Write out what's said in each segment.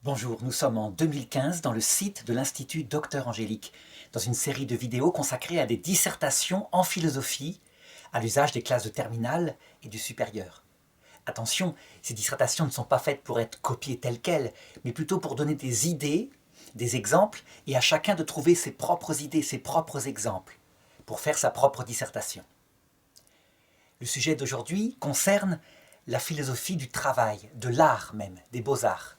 Bonjour, nous sommes en 2015 dans le site de l'Institut Docteur Angélique, dans une série de vidéos consacrées à des dissertations en philosophie, à l'usage des classes de terminale et du supérieur. Attention, ces dissertations ne sont pas faites pour être copiées telles quelles, mais plutôt pour donner des idées, des exemples, et à chacun de trouver ses propres idées, ses propres exemples, pour faire sa propre dissertation. Le sujet d'aujourd'hui concerne la philosophie du travail, de l'art même, des beaux-arts.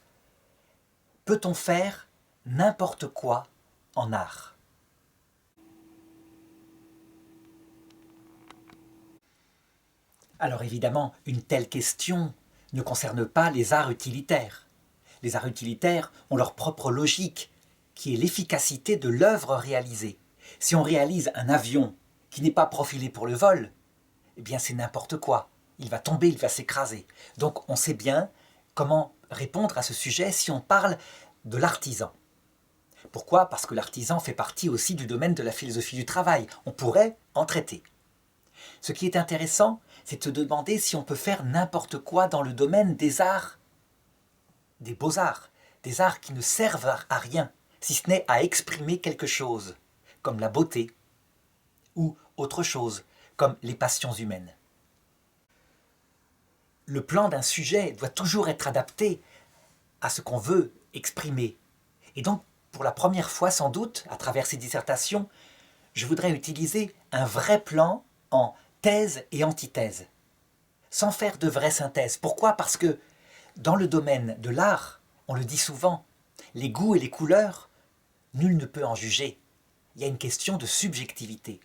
Peut-on faire n'importe quoi en art? Alors évidemment, une telle question ne concerne pas les arts utilitaires. Les arts utilitaires ont leur propre logique, qui est l'efficacité de l'œuvre réalisée. Si on réalise un avion qui n'est pas profilé pour le vol, eh bien c'est n'importe quoi. Il va tomber, il va s'écraser. Donc on sait bien comment répondre à ce sujet si on parle de l'artisan. Pourquoi? Parce que l'artisan fait partie aussi du domaine de la philosophie du travail. On pourrait en traiter. Ce qui est intéressant, c'est de se demander si on peut faire n'importe quoi dans le domaine des arts, des beaux-arts, des arts qui ne servent à rien, si ce n'est à exprimer quelque chose, comme la beauté, ou autre chose, comme les passions humaines. Le plan d'un sujet doit toujours être adapté à ce qu'on veut exprimer. Et donc, pour la première fois sans doute, à travers ces dissertations, je voudrais utiliser un vrai plan en thèse et antithèse, sans faire de vraie synthèse. Pourquoi? Parce que dans le domaine de l'art, on le dit souvent, les goûts et les couleurs, nul ne peut en juger. Il y a une question de subjectivité.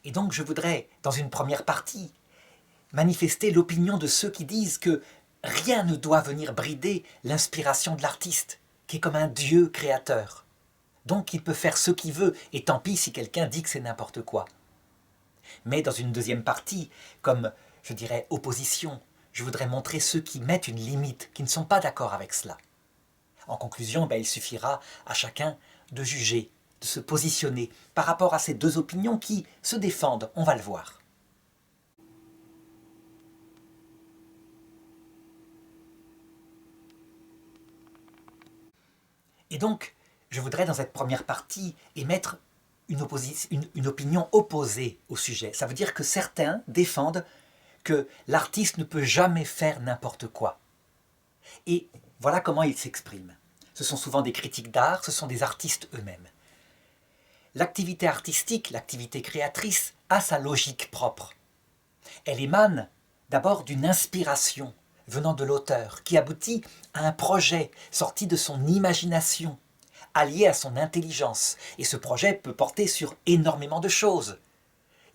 Et donc je voudrais, dans une première partie, manifester l'opinion de ceux qui disent que rien ne doit venir brider l'inspiration de l'artiste, qui est comme un dieu créateur. Donc il peut faire ce qu'il veut, et tant pis si quelqu'un dit que c'est n'importe quoi. Mais dans une deuxième partie, comme, je dirais, opposition, je voudrais montrer ceux qui mettent une limite, qui ne sont pas d'accord avec cela. En conclusion, il suffira à chacun de juger, de se positionner par rapport à ces deux opinions qui se défendent, on va le voir. Et donc, je voudrais dans cette première partie émettre une opinion opposée au sujet. Ça veut dire que certains défendent que l'artiste ne peut jamais faire n'importe quoi. Et voilà comment ils s'expriment. Ce sont souvent des critiques d'art, ce sont des artistes eux-mêmes. L'activité artistique, l'activité créatrice, a sa logique propre. Elle émane d'abord d'une inspiration venant de l'auteur, qui aboutit à un projet sorti de son imagination, allié à son intelligence. Et ce projet peut porter sur énormément de choses.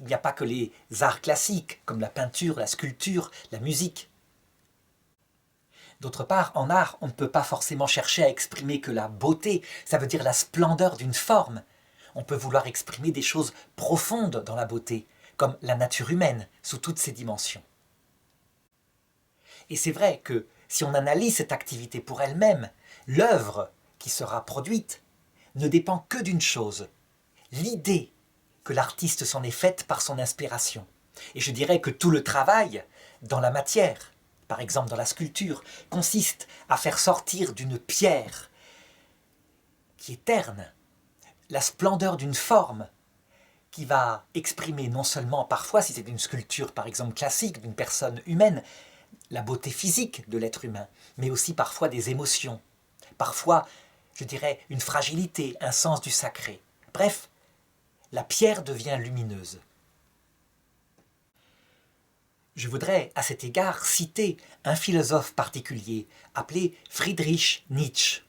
Il n'y a pas que les arts classiques, comme la peinture, la sculpture, la musique. D'autre part, en art, on ne peut pas forcément chercher à exprimer que la beauté, ça veut dire la splendeur d'une forme. On peut vouloir exprimer des choses profondes dans la beauté, comme la nature humaine, sous toutes ses dimensions. Et c'est vrai que si on analyse cette activité pour elle-même, l'œuvre qui sera produite ne dépend que d'une chose, l'idée que l'artiste s'en est faite par son inspiration. Et je dirais que tout le travail dans la matière, par exemple dans la sculpture, consiste à faire sortir d'une pierre qui est terne la splendeur d'une forme qui va exprimer non seulement parfois, si c'est une sculpture par exemple classique d'une personne humaine, la beauté physique de l'être humain, mais aussi parfois des émotions, parfois, je dirais, une fragilité, un sens du sacré. Bref, la pierre devient lumineuse. Je voudrais à cet égard citer un philosophe particulier appelé Friedrich Nietzsche.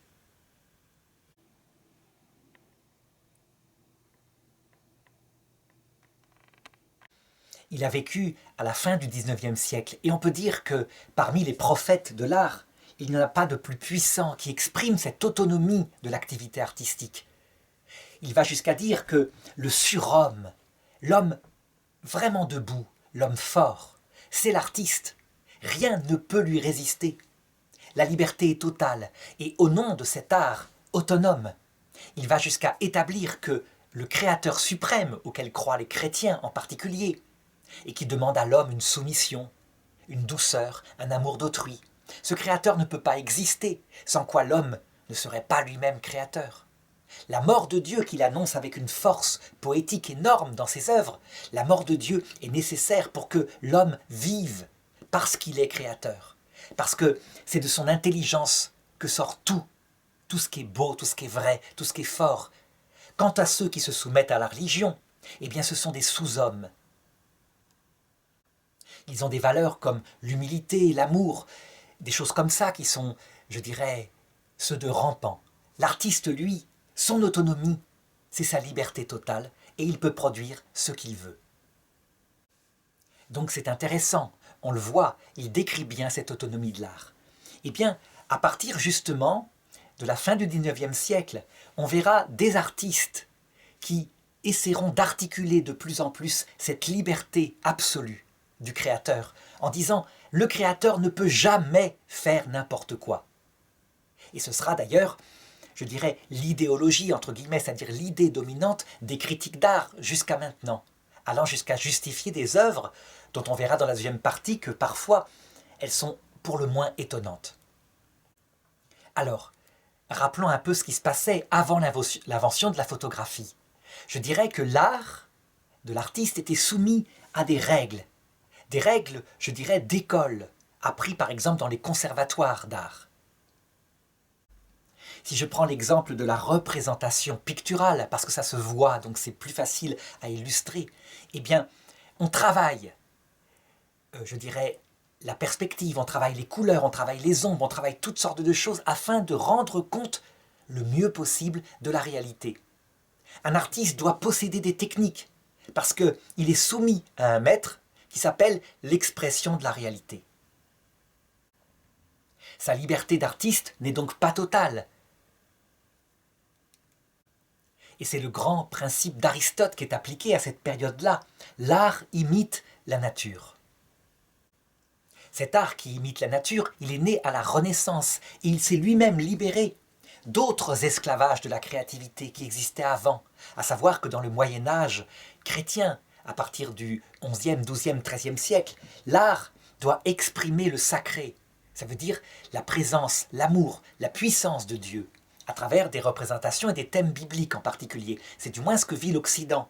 Il a vécu à la fin du XIXe siècle et on peut dire que parmi les prophètes de l'art, il n'y en a pas de plus puissant qui exprime cette autonomie de l'activité artistique. Il va jusqu'à dire que le surhomme, l'homme vraiment debout, l'homme fort, c'est l'artiste. Rien ne peut lui résister. La liberté est totale et au nom de cet art autonome, il va jusqu'à établir que le Créateur suprême auquel croient les chrétiens en particulier, et qui demande à l'homme une soumission, une douceur, un amour d'autrui, Ce créateur ne peut pas exister, sans quoi l'homme ne serait pas lui-même créateur. La mort de Dieu qu'il annonce avec une force poétique énorme dans ses œuvres, la mort de Dieu est nécessaire pour que l'homme vive, parce qu'il est créateur. Parce que c'est de son intelligence que sort tout ce qui est beau, tout ce qui est vrai, tout ce qui est fort. Quant à ceux qui se soumettent à la religion, eh bien ce sont des sous-hommes. Ils ont des valeurs comme l'humilité, l'amour, des choses comme ça qui sont, je dirais, ceux de rampant. L'artiste, lui, son autonomie, c'est sa liberté totale et il peut produire ce qu'il veut. Donc c'est intéressant, on le voit, il décrit bien cette autonomie de l'art. Eh bien, à partir justement de la fin du XIXe siècle, on verra des artistes qui essaieront d'articuler de plus en plus cette liberté absolue du créateur, en disant « le créateur ne peut jamais faire n'importe quoi ». Et ce sera d'ailleurs, je dirais, l'idéologie, entre guillemets, c'est-à-dire l'idée dominante des critiques d'art jusqu'à maintenant, allant jusqu'à justifier des œuvres dont on verra dans la deuxième partie que parfois elles sont pour le moins étonnantes. Alors, rappelons un peu ce qui se passait avant l'invention de la photographie. Je dirais que l'art de l'artiste était soumis à des règles, je dirais, d'école, appris par exemple dans les conservatoires d'art. Si je prends l'exemple de la représentation picturale, parce que ça se voit, donc c'est plus facile à illustrer, eh bien, on travaille, je dirais, la perspective, on travaille les couleurs, on travaille les ombres, on travaille toutes sortes de choses afin de rendre compte le mieux possible de la réalité. Un artiste doit posséder des techniques, parce qu'il est soumis à un maître qui s'appelle l'expression de la réalité. Sa liberté d'artiste n'est donc pas totale. Et c'est le grand principe d'Aristote qui est appliqué à cette période-là. L'art imite la nature. Cet art qui imite la nature, il est né à la Renaissance et il s'est lui-même libéré d'autres esclavages de la créativité qui existaient avant, à savoir que dans le Moyen-Âge chrétien, à partir du XIe, XIIe, XIIIe siècle, l'art doit exprimer le sacré. Ça veut dire la présence, l'amour, la puissance de Dieu, à travers des représentations et des thèmes bibliques en particulier. C'est du moins ce que vit l'Occident.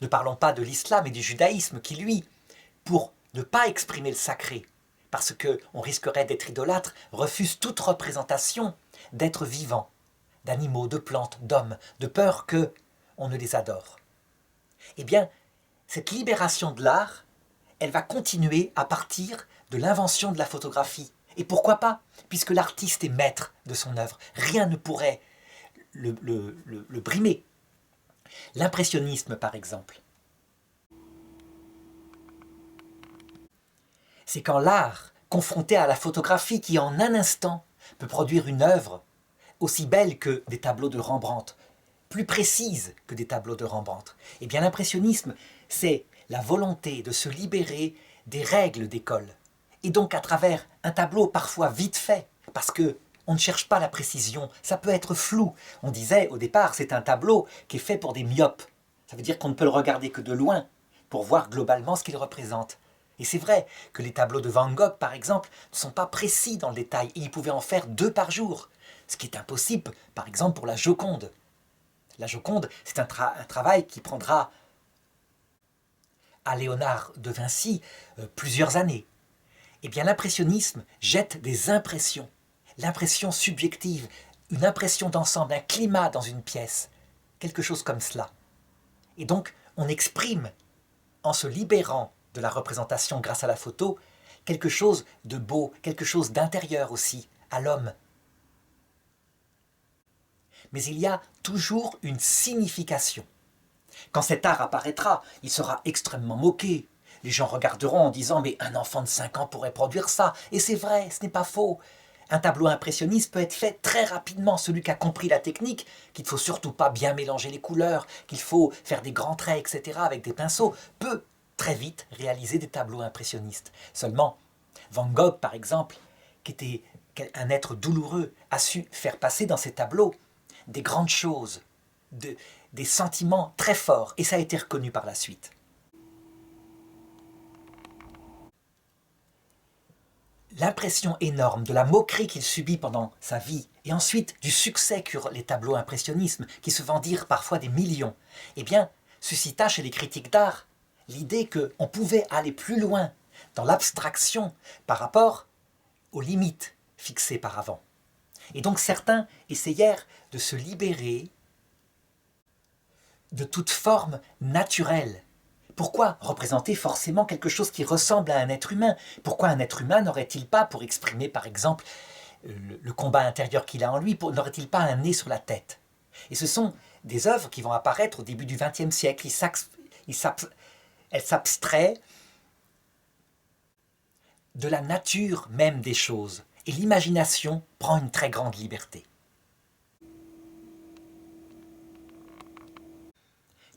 Ne parlons pas de l'islam et du judaïsme qui, lui, pour ne pas exprimer le sacré, parce qu'on risquerait d'être idolâtre, refuse toute représentation d'êtres vivants, d'animaux, de plantes, d'hommes, de peur qu'on ne les adore. Eh bien, cette libération de l'art, elle va continuer à partir de l'invention de la photographie. Et pourquoi pas? Puisque l'artiste est maître de son œuvre. Rien ne pourrait le brimer. L'impressionnisme, par exemple. C'est quand l'art, confronté à la photographie qui en un instant peut produire une œuvre aussi belle que des tableaux de Rembrandt, plus précise que des tableaux de Rembrandt. Eh bien l'impressionnisme, c'est la volonté de se libérer des règles d'école. Et donc à travers un tableau parfois vite fait, parce que on ne cherche pas la précision, ça peut être flou. On disait au départ, c'est un tableau qui est fait pour des myopes. Ça veut dire qu'on ne peut le regarder que de loin, pour voir globalement ce qu'il représente. Et c'est vrai que les tableaux de Van Gogh, par exemple, ne sont pas précis dans le détail, et il pouvait en faire 2 par jour. Ce qui est impossible, par exemple, pour la Joconde. La Joconde, c'est un travail qui prendra à Léonard de Vinci plusieurs années. Eh bien, l'impressionnisme jette des impressions, l'impression subjective, une impression d'ensemble, un climat dans une pièce, quelque chose comme cela. Et donc, on exprime, en se libérant de la représentation grâce à la photo, quelque chose de beau, quelque chose d'intérieur aussi, à l'homme. Mais il y a toujours une signification. Quand cet art apparaîtra, il sera extrêmement moqué. Les gens regarderont en disant « mais un enfant de 5 ans pourrait produire ça ». Et c'est vrai, ce n'est pas faux. Un tableau impressionniste peut être fait très rapidement. Celui qui a compris la technique, qu'il ne faut surtout pas bien mélanger les couleurs, qu'il faut faire des grands traits, etc. avec des pinceaux, peut très vite réaliser des tableaux impressionnistes. Seulement, Van Gogh, par exemple, qui était un être douloureux, a su faire passer dans ses tableaux des grandes choses, des sentiments très forts, et ça a été reconnu par la suite. l'impression énorme de la moquerie qu'il subit pendant sa vie, et ensuite du succès qu'eurent les tableaux impressionnisme, qui se vendirent parfois des millions, eh bien, suscita chez les critiques d'art l'idée qu'on pouvait aller plus loin dans l'abstraction par rapport aux limites fixées par avant. Et donc certains essayèrent de se libérer de toute forme naturelle. Pourquoi représenter forcément quelque chose qui ressemble à un être humain? Pourquoi un être humain n'aurait-il pas, pour exprimer par exemple le combat intérieur qu'il a en lui, n'aurait-il pas un nez sur la tête? Et ce sont des œuvres qui vont apparaître au début du XXe siècle. Elles s'abstraient de la nature même des choses. Et l'imagination prend une très grande liberté.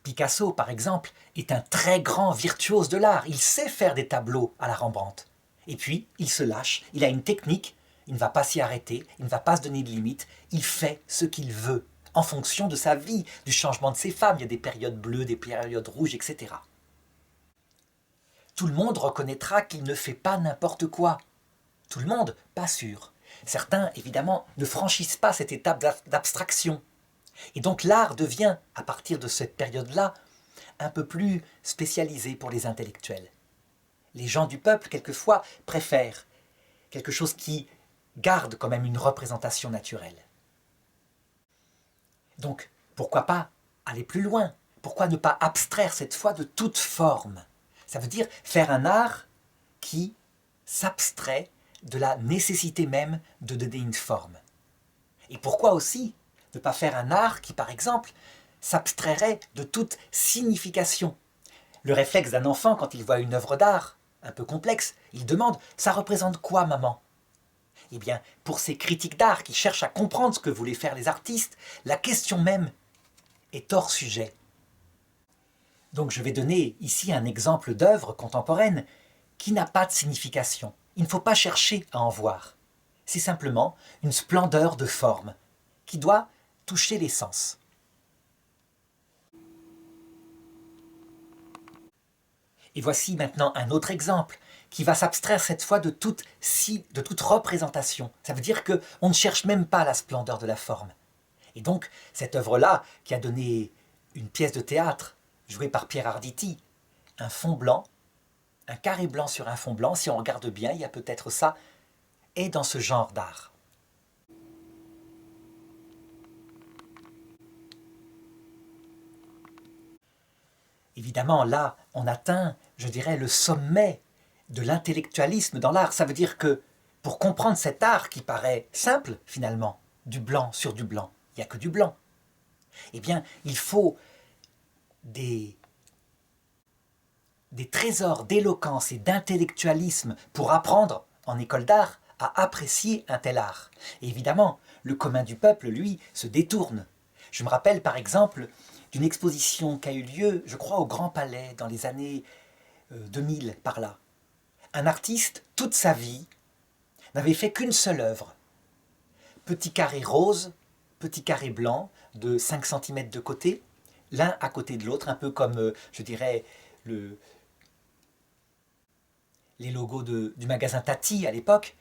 Picasso, par exemple, est un très grand virtuose de l'art. Il sait faire des tableaux à la Rembrandt. Et puis, il se lâche, il a une technique, il ne va pas s'y arrêter, il ne va pas se donner de limites, il fait ce qu'il veut, en fonction de sa vie, du changement de ses femmes. Il y a des périodes bleues, des périodes rouges, etc. Tout le monde reconnaîtra qu'il ne fait pas n'importe quoi. Tout le monde, pas sûr. Certains, évidemment, ne franchissent pas cette étape d'abstraction. Et donc l'art devient, à partir de cette période-là, un peu plus spécialisé pour les intellectuels. Les gens du peuple, quelquefois, préfèrent quelque chose qui garde quand même une représentation naturelle. Donc, pourquoi pas aller plus loin? Pourquoi ne pas abstraire cette fois de toute forme? Ça veut dire faire un art qui s'abstrait de la nécessité même de donner une forme. Et pourquoi aussi ne pas faire un art qui, par exemple, s'abstrairait de toute signification? Le réflexe d'un enfant, quand il voit une œuvre d'art un peu complexe, il demande « ça représente quoi, maman ?» Eh bien, pour ces critiques d'art qui cherchent à comprendre ce que voulaient faire les artistes, la question même est hors sujet. Donc je vais donner ici un exemple d'œuvre contemporaine qui n'a pas de signification. Il ne faut pas chercher à en voir. C'est simplement une splendeur de forme qui doit toucher les sens. Et voici maintenant un autre exemple qui va s'abstraire cette fois de toute représentation. Ça veut dire qu'on ne cherche même pas la splendeur de la forme. Et donc, cette œuvre-là, qui a donné une pièce de théâtre jouée par Pierre Arditi, un fond blanc, un carré blanc sur un fond blanc, si on regarde bien, il y a peut-être ça, est dans ce genre d'art. Évidemment, là, on atteint, je dirais, le sommet de l'intellectualisme dans l'art. Ça veut dire que pour comprendre cet art qui paraît simple, finalement, du blanc sur du blanc, il n'y a que du blanc, eh bien, il faut des trésors d'éloquence et d'intellectualisme pour apprendre, en école d'art, à apprécier un tel art. Et évidemment, le commun du peuple, lui, se détourne. Je me rappelle, par exemple, d'une exposition qui a eu lieu, je crois, au Grand Palais, dans les années 2000, par là. Un artiste, toute sa vie, n'avait fait qu'une seule œuvre. Petit carré rose, petit carré blanc, de 5 cm de côté, l'un à côté de l'autre, un peu comme, je dirais, les logos du magasin Tati à l'époque.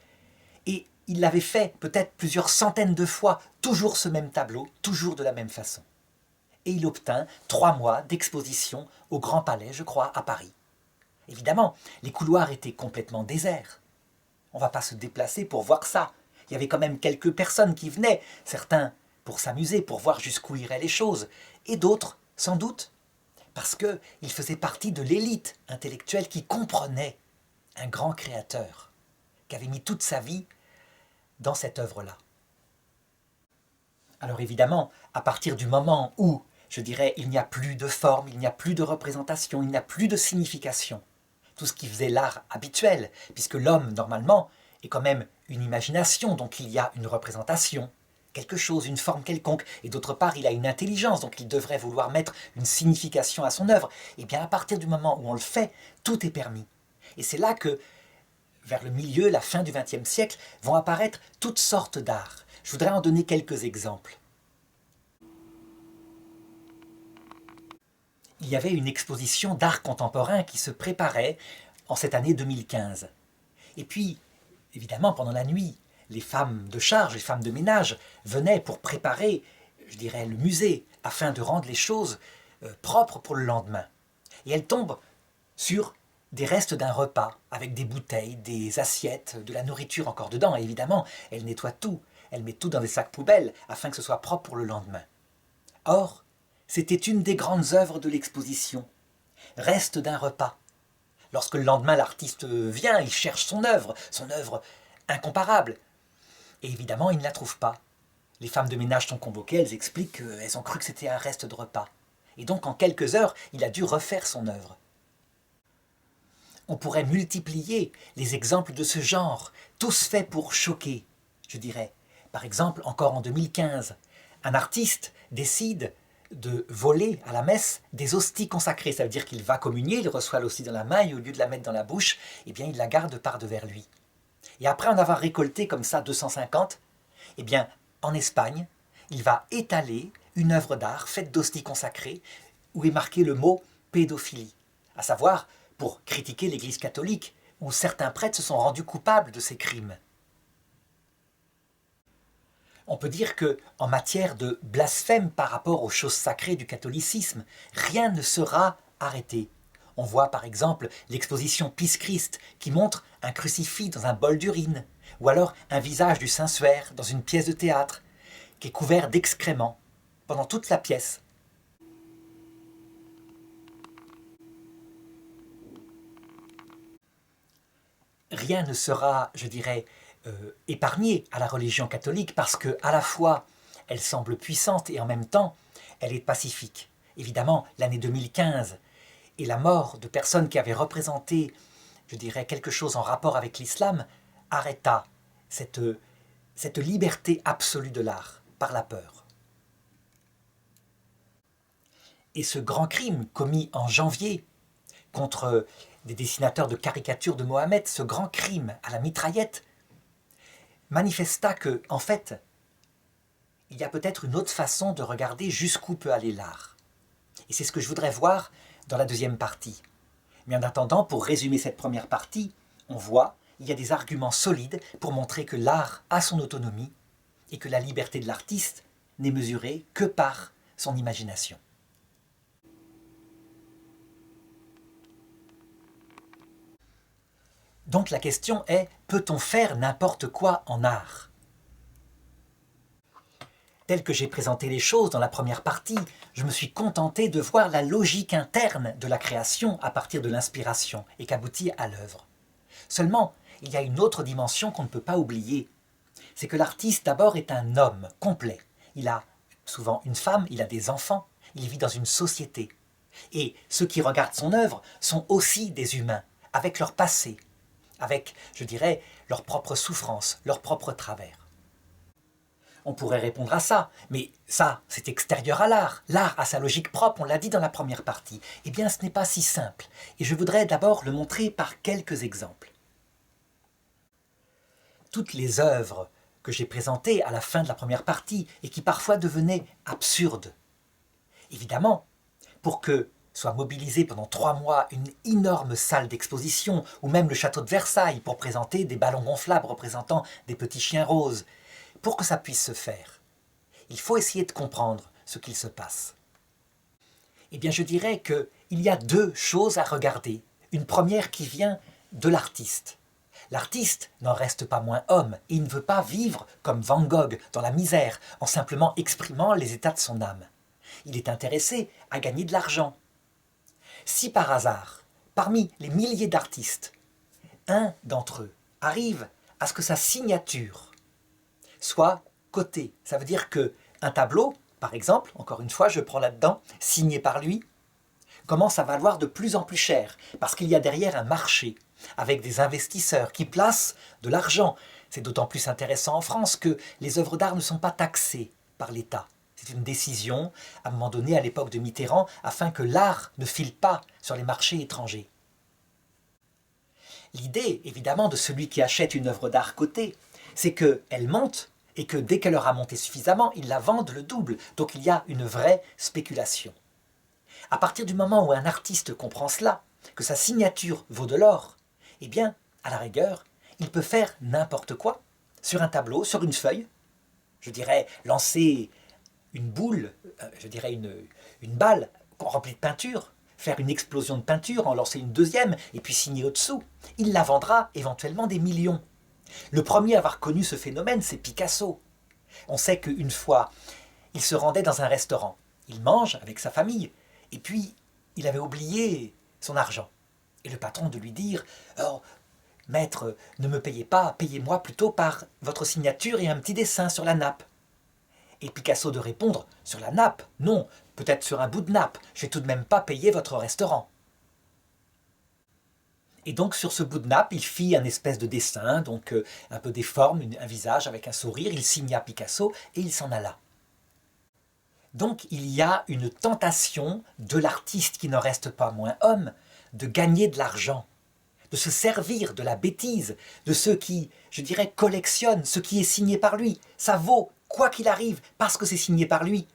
Et il l'avait fait peut-être plusieurs centaines de fois, toujours ce même tableau, toujours de la même façon. Et il obtint 3 mois d'exposition au Grand Palais, je crois, à Paris. Évidemment, les couloirs étaient complètement déserts. On ne va pas se déplacer pour voir ça. Il y avait quand même quelques personnes qui venaient, certains pour s'amuser, pour voir jusqu'où iraient les choses, et d'autres, sans doute, parce qu'il faisait partie de l'élite intellectuelle qui comprenait un grand créateur, qui avait mis toute sa vie dans cette œuvre-là. Alors évidemment, à partir du moment où, je dirais, il n'y a plus de forme, il n'y a plus de représentation, il n'y a plus de signification, tout ce qui faisait l'art habituel, puisque l'homme, normalement, est quand même une imagination, donc il y a une représentation, quelque chose, une forme quelconque, et d'autre part, il a une intelligence, donc il devrait vouloir mettre une signification à son œuvre. Et bien à partir du moment où on le fait, tout est permis. Et c'est là que, vers le milieu, la fin du XXe siècle, vont apparaître toutes sortes d'arts. Je voudrais en donner quelques exemples. Il y avait une exposition d'art contemporain qui se préparait en cette année 2015. Et puis, évidemment, pendant la nuit, les femmes de charge, les femmes de ménage venaient pour préparer, je dirais, le musée, afin de rendre les choses propres pour le lendemain. Et elles tombent sur des restes d'un repas, avec des bouteilles, des assiettes, de la nourriture encore dedans. Et évidemment, elles nettoient tout, elles mettent tout dans des sacs poubelles, afin que ce soit propre pour le lendemain. Or, c'était une des grandes œuvres de l'exposition. Reste d'un repas. Lorsque le lendemain l'artiste vient, il cherche son œuvre incomparable. Et évidemment, il ne la trouve pas. Les femmes de ménage sont convoquées, elles expliquent qu'elles ont cru que c'était un reste de repas. Et donc en quelques heures, il a dû refaire son œuvre. On pourrait multiplier les exemples de ce genre, tous faits pour choquer, je dirais. Par exemple, encore en 2015, un artiste décide de voler à la messe des hosties consacrées. Ça veut dire qu'il va communier, il reçoit l'hostie dans la main et au lieu de la mettre dans la bouche, eh bien, il la garde par devers lui. Et après en avoir récolté comme ça 250, eh bien, en Espagne, il va étaler une œuvre d'art faite d'hosties consacrées où est marqué le mot pédophilie, à savoir pour critiquer l'Église catholique, où certains prêtres se sont rendus coupables de ces crimes. On peut dire qu'en matière de blasphème par rapport aux choses sacrées du catholicisme, rien ne sera arrêté. On voit par exemple l'exposition Pisse Christ qui montre un crucifix dans un bol d'urine, ou alors un visage du Saint-Suaire dans une pièce de théâtre qui est couvert d'excréments pendant toute la pièce. Rien ne sera, je dirais, épargné à la religion catholique parce que, à la fois, elle semble puissante et en même temps, elle est pacifique. Évidemment, l'année 2015 et la mort de personnes qui avaient représenté, je dirais, quelque chose en rapport avec l'islam, arrêta cette liberté absolue de l'art par la peur. Et ce grand crime commis en janvier contre des dessinateurs de caricatures de Mohammed, ce grand crime à la mitraillette, manifesta que, en fait, il y a peut-être une autre façon de regarder jusqu'où peut aller l'art. Et c'est ce que je voudrais voir dans la deuxième partie. Mais en attendant, pour résumer cette première partie, on voit, il y a des arguments solides pour montrer que l'art a son autonomie et que la liberté de l'artiste n'est mesurée que par son imagination. Donc la question est, peut-on faire n'importe quoi en art? Tel que j'ai présenté les choses dans la première partie, je me suis contenté de voir la logique interne de la création à partir de l'inspiration et qu'aboutit à l'œuvre. Seulement, il y a une autre dimension qu'on ne peut pas oublier. C'est que l'artiste d'abord est un homme complet. Il a souvent une femme, il a des enfants, il vit dans une société. Et ceux qui regardent son œuvre sont aussi des humains, avec leur passé, avec, je dirais, leurs propres souffrances, leurs propres travers. On pourrait répondre à ça, mais ça, c'est extérieur à l'art. L'art a sa logique propre, on l'a dit dans la première partie. Eh bien, ce n'est pas si simple, et je voudrais d'abord le montrer par quelques exemples. Toutes les œuvres que j'ai présentées à la fin de la première partie, et qui parfois devenaient absurdes. Évidemment, pour que soit mobilisée pendant 3 mois une énorme salle d'exposition, ou même le château de Versailles pour présenter des ballons gonflables représentant des petits chiens roses. Pour que ça puisse se faire, il faut essayer de comprendre ce qu'il se passe. Eh bien, je dirais qu'il y a 2 choses à regarder. Une première qui vient de l'artiste. L'artiste n'en reste pas moins homme, et il ne veut pas vivre comme Van Gogh dans la misère, en simplement exprimant les états de son âme. Il est intéressé à gagner de l'argent. Si par hasard, parmi les milliers d'artistes, un d'entre eux arrive à ce que sa signature soit cotée, ça veut dire qu'un tableau, par exemple, encore une fois, je prends là-dedans, signé par lui, commence à valoir de plus en plus cher, parce qu'il y a derrière un marché, avec des investisseurs qui placent de l'argent. C'est d'autant plus intéressant en France que les œuvres d'art ne sont pas taxées par l'État. C'est une décision, à un moment donné, à l'époque de Mitterrand, afin que l'art ne file pas sur les marchés étrangers. L'idée, évidemment, de celui qui achète une œuvre d'art cotée, c'est qu'elle monte, et que dès qu'elle aura monté suffisamment, il la vende le double. Donc il y a une vraie spéculation. À partir du moment où un artiste comprend cela, que sa signature vaut de l'or, eh bien, à la rigueur, il peut faire n'importe quoi sur un tableau, sur une feuille. Je dirais lancer une boule, une balle remplie de peinture, faire une explosion de peinture, en lancer une deuxième et puis signer au-dessous. Il la vendra éventuellement des millions. Le premier à avoir connu ce phénomène, c'est Picasso. On sait qu'une fois, il se rendait dans un restaurant. Il mange avec sa famille et puis il avait oublié son argent. Et le patron de lui dire « Oh, maître, ne me payez pas, payez-moi plutôt par votre signature et un petit dessin sur la nappe. » Et Picasso de répondre « Sur la nappe? Non, peut-être sur un bout de nappe, je vais tout de même pas payer votre restaurant. » Et donc sur ce bout de nappe, il fit un espèce de dessin, donc un peu déforme, un visage avec un sourire, il signa Picasso et il s'en alla. Donc il y a une tentation de l'artiste qui n'en reste pas moins homme, de gagner de l'argent, de se servir de la bêtise, de ceux qui, je dirais, collectionnent ce qui est signé par lui. Ça vaut, quoi qu'il arrive, parce que c'est signé par lui,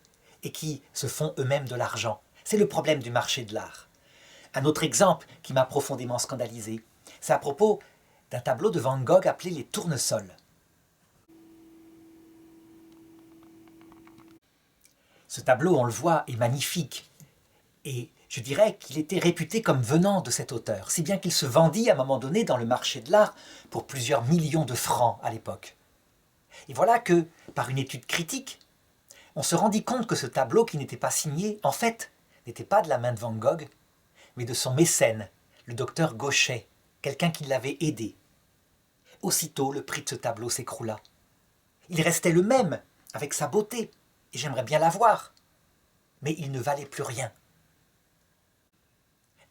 et qui se font eux-mêmes de l'argent. C'est le problème du marché de l'art. Un autre exemple qui m'a profondément scandalisé, c'est à propos d'un tableau de Van Gogh appelé Les Tournesols. Ce tableau, on le voit, est magnifique. Et je dirais qu'il était réputé comme venant de cet auteur, si bien qu'il se vendit à un moment donné dans le marché de l'art pour plusieurs millions de francs à l'époque. Et voilà que, par une étude critique, on se rendit compte que ce tableau qui n'était pas signé, en fait, n'était pas de la main de Van Gogh, mais de son mécène, le docteur Gauchet, quelqu'un qui l'avait aidé. Aussitôt, le prix de ce tableau s'écroula. Il restait le même, avec sa beauté, et j'aimerais bien la voir, mais il ne valait plus rien.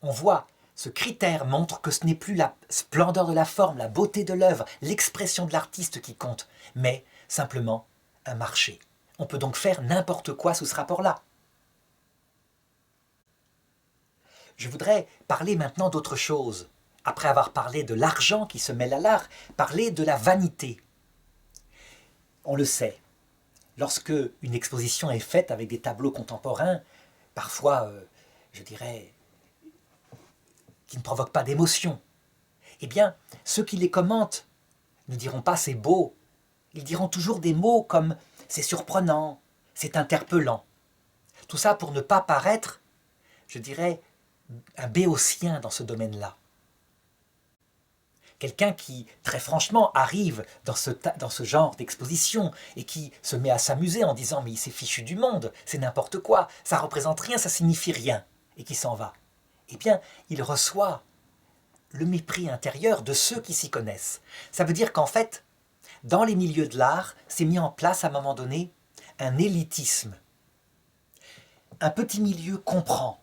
On voit, ce critère montre que ce n'est plus la splendeur de la forme, la beauté de l'œuvre, l'expression de l'artiste qui compte, mais simplement un marché. On peut donc faire n'importe quoi sous ce rapport-là. Je voudrais parler maintenant d'autre chose. Après avoir parlé de l'argent qui se mêle à l'art, parler de la vanité. On le sait, lorsque une exposition est faite avec des tableaux contemporains, parfois, je dirais, qui ne provoquent pas d'émotion, eh bien, ceux qui les commentent ne diront pas « c'est beau », ils diront toujours des mots comme « c'est surprenant »,« c'est interpellant ». Tout ça pour ne pas paraître, je dirais, un béotien dans ce domaine-là. Quelqu'un qui, très franchement, arrive dans ce genre d'exposition et qui se met à s'amuser en disant « mais il s'est fichu du monde, c'est n'importe quoi, ça représente rien, ça signifie rien » et qui s'en va. Eh bien, il reçoit le mépris intérieur de ceux qui s'y connaissent. Ça veut dire qu'en fait, dans les milieux de l'art, s'est mis en place à un moment donné un élitisme. Un petit milieu comprend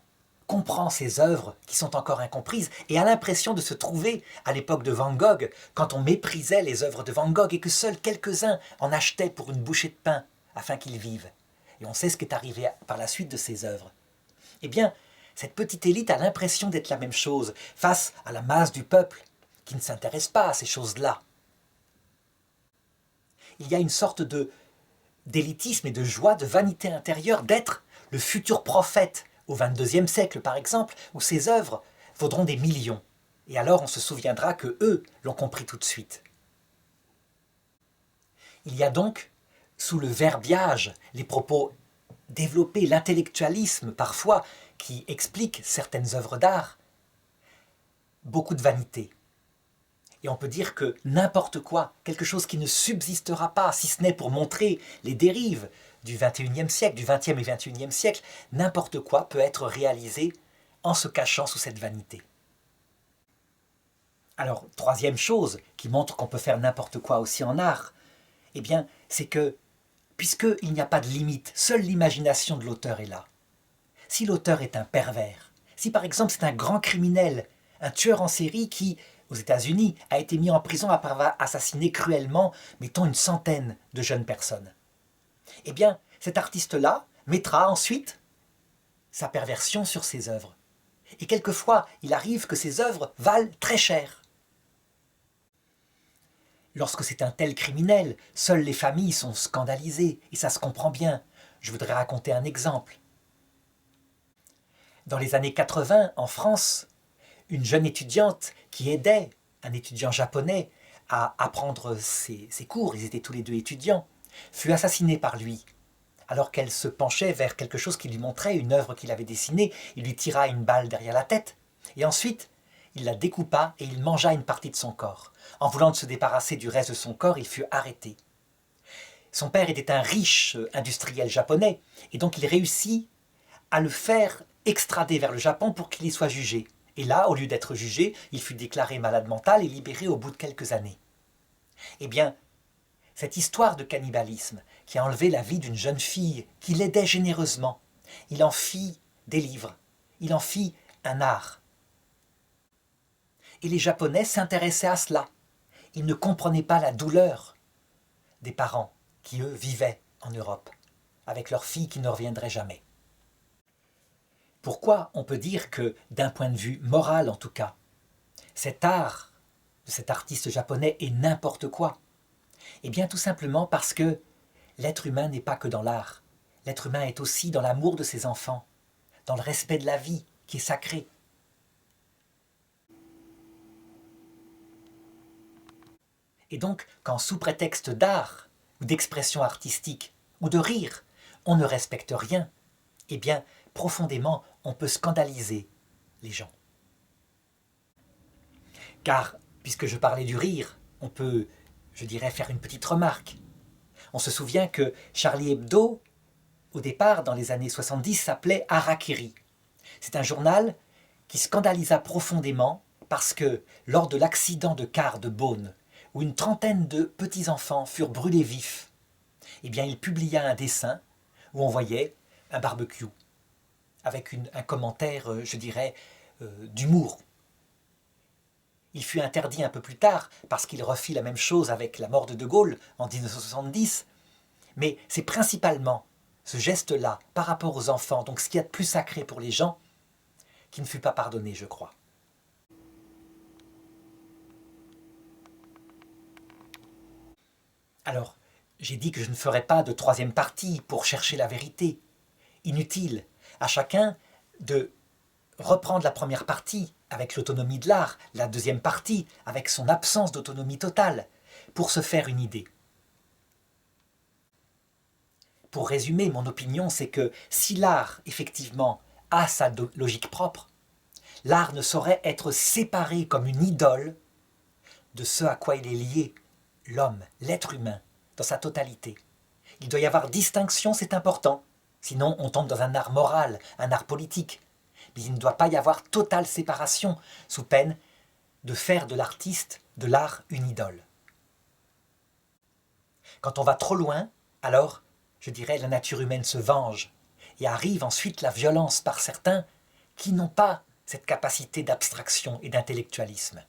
ces œuvres qui sont encore incomprises et a l'impression de se trouver à l'époque de Van Gogh, quand on méprisait les œuvres de Van Gogh et que seuls quelques-uns en achetaient pour une bouchée de pain afin qu'ils vivent. Et on sait ce qui est arrivé par la suite de ces œuvres. Eh bien, cette petite élite a l'impression d'être la même chose face à la masse du peuple qui ne s'intéresse pas à ces choses-là. Il y a une sorte d'élitisme et de joie, de vanité intérieure d'être le futur prophète au XXIe siècle, par exemple, où ces œuvres vaudront des millions. Et alors on se souviendra que eux l'ont compris tout de suite. Il y a donc, sous le verbiage, les propos développés, l'intellectualisme parfois, qui explique certaines œuvres d'art, beaucoup de vanité. Et on peut dire que n'importe quoi, quelque chose qui ne subsistera pas, si ce n'est pour montrer les dérives du XXIe siècle, du XXe et XXIe siècle, n'importe quoi peut être réalisé en se cachant sous cette vanité. Alors, troisième chose qui montre qu'on peut faire n'importe quoi aussi en art, eh bien, c'est que, puisqu'il n'y a pas de limite, seule l'imagination de l'auteur est là. Si l'auteur est un pervers, si par exemple c'est un grand criminel, un tueur en série qui, aux États-Unis, a été mis en prison après avoir assassiné cruellement, mettons, une centaine de jeunes personnes, eh bien, cet artiste-là mettra ensuite sa perversion sur ses œuvres. Et quelquefois, il arrive que ces œuvres valent très cher. Lorsque c'est un tel criminel, seules les familles sont scandalisées, et ça se comprend bien. Je voudrais raconter un exemple. Dans les années 80, en France, une jeune étudiante qui aidait un étudiant japonais à apprendre ses cours, ils étaient tous les deux étudiants, fut assassinée par lui. Alors qu'elle se penchait vers quelque chose qui lui montrait, une œuvre qu'il avait dessinée, il lui tira une balle derrière la tête. Et ensuite, il la découpa et il mangea une partie de son corps. En voulant se débarrasser du reste de son corps, il fut arrêté. Son père était un riche industriel japonais, et donc il réussit à le faire extrader vers le Japon pour qu'il y soit jugé. Et là, au lieu d'être jugé, il fut déclaré malade mental et libéré au bout de quelques années. Eh bien, cette histoire de cannibalisme qui a enlevé la vie d'une jeune fille qui l'aidait généreusement, il en fit des livres, il en fit un art. Et les Japonais s'intéressaient à cela. Ils ne comprenaient pas la douleur des parents qui, eux, vivaient en Europe, avec leurs filles qui ne reviendraient jamais. Pourquoi on peut dire que, d'un point de vue moral en tout cas, cet art de cet artiste japonais est n'importe quoi? Eh bien tout simplement parce que l'être humain n'est pas que dans l'art. L'être humain est aussi dans l'amour de ses enfants, dans le respect de la vie qui est sacré. Et donc, quand sous prétexte d'art, ou d'expression artistique, ou de rire, on ne respecte rien, eh bien, profondément, on peut scandaliser les gens. Car, puisque je parlais du rire, on peut, je dirais, faire une petite remarque. On se souvient que Charlie Hebdo, au départ, dans les années 70, s'appelait Harakiri. C'est un journal qui scandalisa profondément parce que, lors de l'accident de car de Beaune, où une trentaine de petits-enfants furent brûlés vifs, eh bien, il publia un dessin où on voyait un barbecue, avec un commentaire, je dirais, d'humour. Il fut interdit un peu plus tard, parce qu'il refit la même chose avec la mort de De Gaulle en 1970, mais c'est principalement ce geste-là, par rapport aux enfants, donc ce qu'il y a de plus sacré pour les gens, qui ne fut pas pardonné, je crois. Alors, j'ai dit que je ne ferais pas de troisième partie pour chercher la vérité. Inutile. À chacun de reprendre la première partie avec l'autonomie de l'art, la deuxième partie avec son absence d'autonomie totale, pour se faire une idée. Pour résumer, mon opinion, c'est que si l'art, effectivement, a sa logique propre, l'art ne saurait être séparé comme une idole de ce à quoi il est lié, l'homme, l'être humain, dans sa totalité. Il doit y avoir distinction, c'est important. Sinon, on tombe dans un art moral, un art politique. Mais il ne doit pas y avoir totale séparation, sous peine de faire de l'artiste, de l'art, une idole. Quand on va trop loin, alors, je dirais, la nature humaine se venge, et arrive ensuite la violence par certains qui n'ont pas cette capacité d'abstraction et d'intellectualisme.